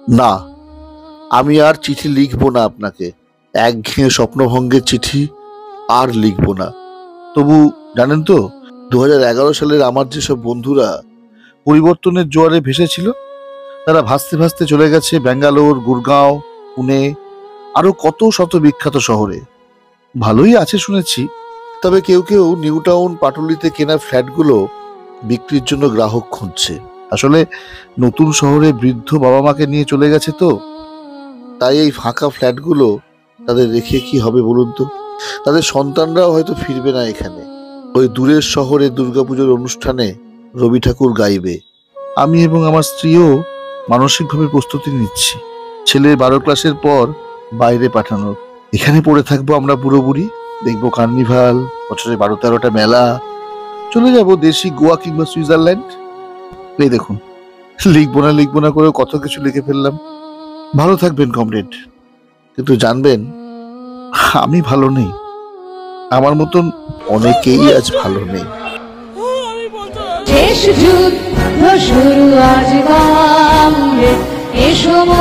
না, আমি আর চিঠি লিখবো না আপনাকে। একঘেয়ে স্বপ্নভঙ্গের চিঠি আর লিখবো না। তবু জানেন তো, 2011 সালের আমার যেসব বন্ধুরা পরিবর্তনের জোয়ারে ভেসেছিল, তারা ভাসতে ভাসতে চলে গেছে ব্যাঙ্গালোর, গুরগাঁও, পুনে, আরো কত শত বিখ্যাত শহরে। ভালোই আছে শুনেছি। তবে কেউ কেউ নিউ টাউন, পাটুলিতে কেনা ফ্ল্যাটগুলো বিক্রির জন্য গ্রাহক খুঁজছে। আসলে নতুন শহরে বৃদ্ধ বাবা মাকে নিয়ে চলে গেছে তো, তাই এই ফাঁকা ফ্ল্যাটগুলো তাদের রেখে কি হবে বলুন তো? তাদের সন্তানরাও হয়তো ফিরবে না এখানে। ওই দূরের শহরে দুর্গাপুজোর অনুষ্ঠানে রবি ঠাকুর গাইবে। আমি এবং আমার স্ত্রীও মানসিকভাবে প্রস্তুতি নিচ্ছি ছেলে 12 ক্লাসের পর বাইরে পাঠানোর। এখানে পড়ে থাকবো আমরা পুরোপুরি, দেখবো কার্নিভাল, বছরে 12-13টা মেলা, চলে যাব দেশি গোয়া কিংবা সুইজারল্যান্ড। এই দেখুন, লিখবো না করে কত কিছু লিখে ফেললাম। ভালো থাকবেন কমরেড, কিন্তু জানবেন আমি ভালো নেই। আমার মতন অনেকেই আজ ভালো নেই। শেষ যুদ্ধ শুরু আজ বাংলে, এ সময়